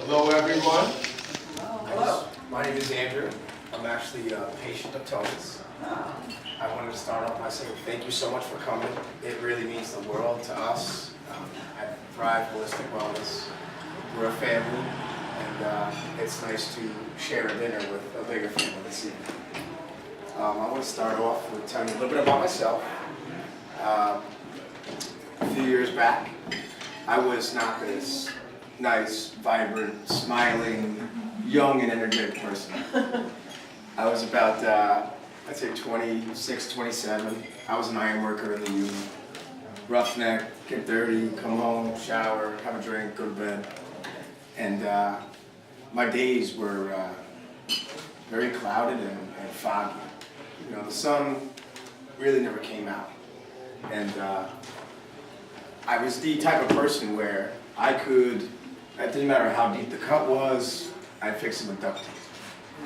Hello, everyone. Hello. My name is Andrew. I'm actually a patient of Tony's. I wanted to start off by saying thank you so much for coming. It really means the world to us at Thrive Holistic Wellness. We're a family, and it's nice to share a dinner with a bigger family this evening. I want to start off with telling you a little bit about myself. A few years back, I was not this nice, vibrant, smiling, young and energetic person. I was about, I'd say 26, 27. I was an iron worker in the union. Roughneck, get dirty, come home, shower, have a drink, go to bed. And my days were very clouded and foggy. You know, the sun really never came out. And I was the type of person where I could, it didn't matter how deep the cut was, I'd fix it with duct tape.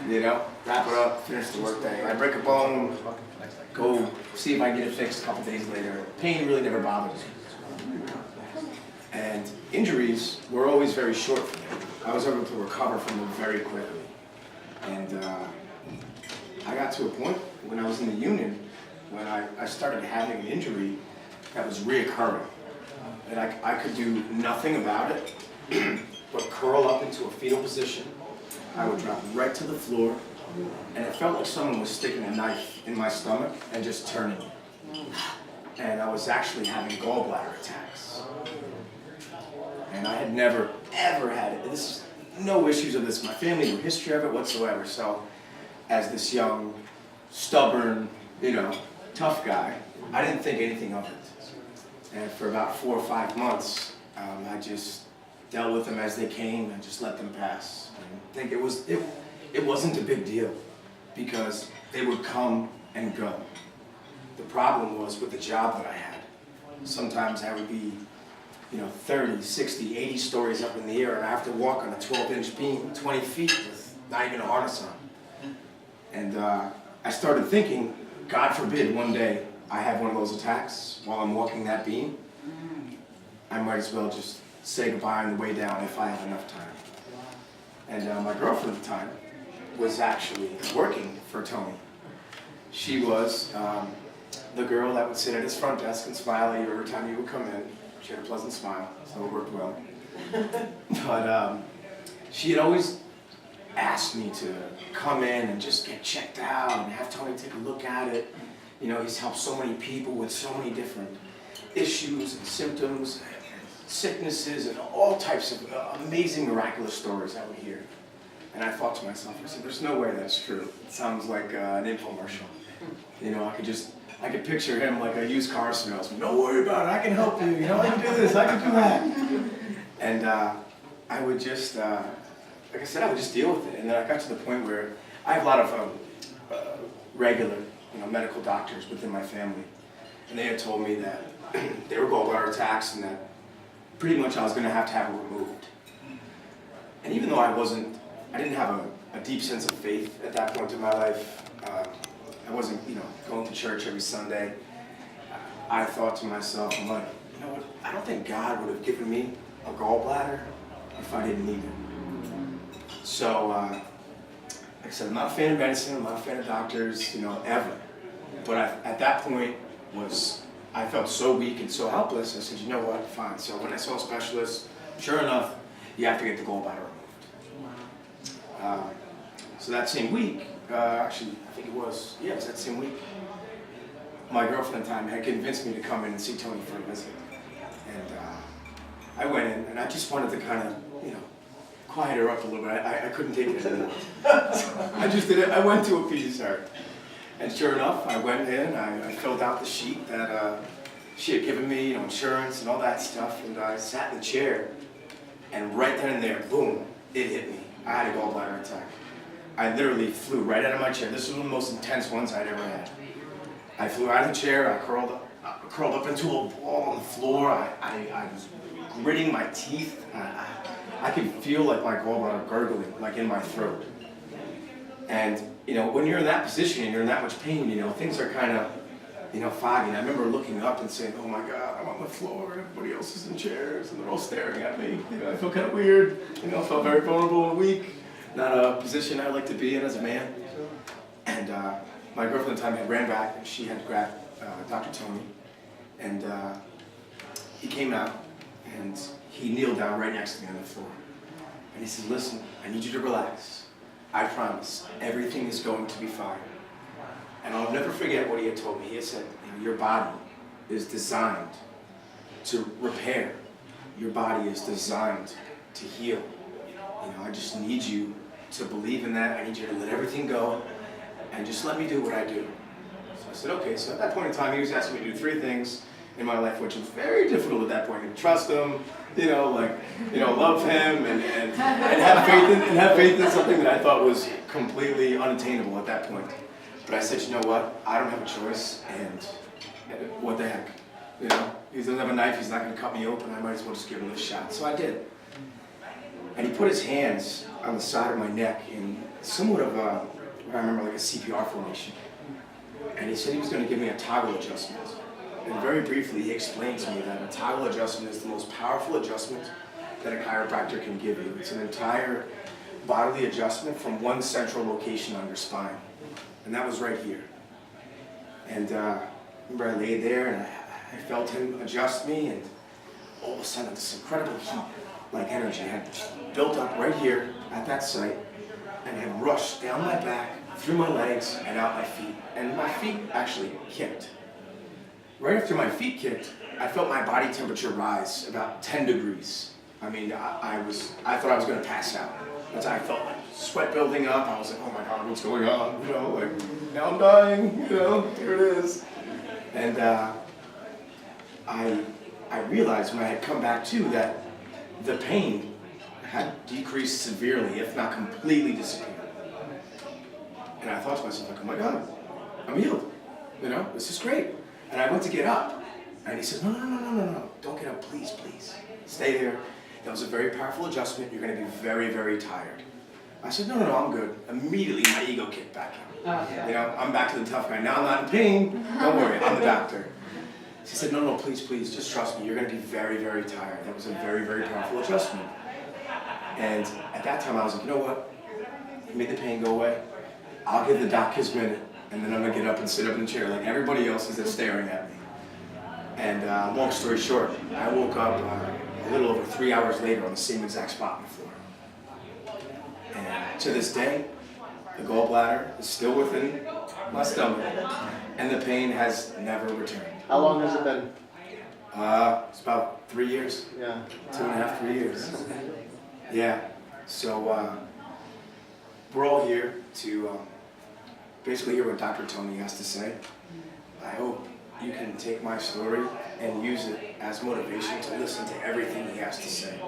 You know, wrap it up, finish the workday. I'd break a bone, go see if I can get it fixed a couple days later. Pain really never bothered me. And injuries were always very short for me. I was able to recover from them very quickly. And I got to a point when I was in the union, when I started having an injury that was reoccurring. And I could do nothing about it but curl up into a fetal position. I would drop right to the floor, and it felt like someone was sticking a knife in my stomach and just turning it. And I was actually having gallbladder attacks. And I had never, ever had it. This is no issues of this. My family, no history of it whatsoever. So as this young, stubborn, tough guy, I didn't think anything of it. And for about 4 or 5 months, I just dealt with them as they came and just let them pass. I think it wasn't a big deal because they would come and go. The problem was with the job that I had. Sometimes I would be 30, 60, 80 stories up in the air, and I have to walk on a 12-inch beam, 20 feet with not even a harness on. And I started thinking, God forbid one day I have one of those attacks while I'm walking that beam. I might as well just say goodbye on the way down if I have enough time. And my girlfriend at the time was actually working for Tony. She was the girl that would sit at his front desk and smile at you every time you would come in. She had a pleasant smile, so it worked well. But she had always asked me to come in and just get checked out and have Tony take a look at it. He's helped so many people with so many different issues and symptoms and sicknesses and all types of amazing, miraculous stories I would hear. And I thought to myself, I said, there's no way that's true. It sounds like an infomercial. I could picture him like a used car salesman. Don't worry about it, I can help you. I can do this, I can do that. And I would just, like I said, I would just deal with it. And then I got to the point where I have a lot of regular, medical doctors within my family. And they had told me that they were gallbladder attacks and that pretty much I was going to have it removed. And even though I didn't have a deep sense of faith at that point in my life, I wasn't, going to church every Sunday. I thought to myself, I'm like, you know what, I don't think God would have given me a gallbladder if I didn't need it. So, like I said, I'm not a fan of medicine, I'm not a fan of doctors, ever. But at that point I felt so weak and so helpless, I said, you know what, fine. So when I saw a specialist, sure enough, you have to get the gallbladder removed. So that same week, actually, I think it was that same week, my girlfriend at the time had convinced me to come in and see Tony for a visit. And I went in, and I just wanted to kind of, quiet her up a little bit. I couldn't take it anymore. So I just did it. I went to appease her. And sure enough, I went in, I filled out the sheet that she had given me, insurance and all that stuff, and I sat in the chair, and right then and there, boom, it hit me. I had a gallbladder attack. I literally flew right out of my chair. This was one of the most intense ones I'd ever had. I flew out of the chair, I curled up into a ball on the floor, I was gritting my teeth, I could feel like my gallbladder gurgling, like in my throat. And, when you're in that position and you're in that much pain, things are kind of foggy. And I remember looking up and saying, oh my God, I'm on the floor, everybody else is in chairs, and they're all staring at me. I feel kind of weird, I felt very vulnerable and weak. Not a position I like to be in as a man. And my girlfriend at the time had ran back, and she had grabbed Dr. Tony, and he came out, and he kneeled down right next to me on the floor. And he said, listen, I need you to relax. I promise, everything is going to be fine. And I'll never forget what he had told me. He had said, your body is designed to repair. Your body is designed to heal. I just need you to believe in that. I need you to let everything go and just let me do what I do. So I said, okay. So at that point in time, he was asking me to do 3 things in my life, which was very difficult at that point. To trust him, love him, and have faith in something that I thought was completely unattainable at that point. But I said, you know what? I don't have a choice, and what the heck? He doesn't have a knife, he's not going to cut me open, I might as well just give him a shot. So I did. And he put his hands on the side of my neck in somewhat of a, what I remember, like a CPR formation. And he said he was going to give me a toggle adjustment. And very briefly, he explained to me that a toggle adjustment is the most powerful adjustment that a chiropractor can give you. It's an entire bodily adjustment from one central location on your spine. And that was right here. And remember, I laid there and I felt him adjust me, and all of a sudden this incredible heat, like energy, had built up right here at that site and had rushed down my back, through my legs, and out my feet. And my feet actually kicked. Right after my feet kicked, I felt my body temperature rise about 10 degrees. I mean, I thought I was going to pass out. That's how I felt, like sweat building up. I was like, oh my God, what's going on? Now I'm dying, here it is. And I realized when I had come back to that the pain had decreased severely, if not completely disappeared. And I thought to myself, like, oh my God, I'm healed. This is great. And I went to get up, and he said, no, don't get up, please. Stay there. That was a very powerful adjustment. You're going to be very, very tired. I said, no, I'm good. Immediately, my ego kicked back in. I'm back to the tough guy. Now I'm not in pain. Don't worry, I'm the doctor. She said, no, please, just trust me. You're going to be very, very tired. That was a very, very powerful adjustment. And at that time, I was like, you know what? He made the pain go away. I'll give the doc his minute, and then I'm going to get up and sit up in the chair like everybody else is just staring at me. And long story short, I woke up a little over 3 hours later on the same exact spot on the floor. And to this day, the gallbladder is still within my stomach, and the pain has never returned. How long has it been? It's about 3 years. Yeah. 2.5, 3 years. Yeah. So we're all here to basically hear what Dr. Tony has to say. I hope you can take my story and use it as motivation to listen to everything he has to say.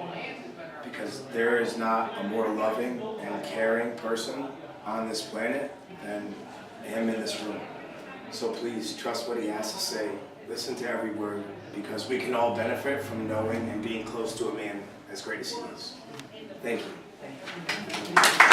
Because there is not a more loving and caring person on this planet than him in this room. So please trust what he has to say. Listen to every word, because we can all benefit from knowing and being close to a man as great as he is. Thank you.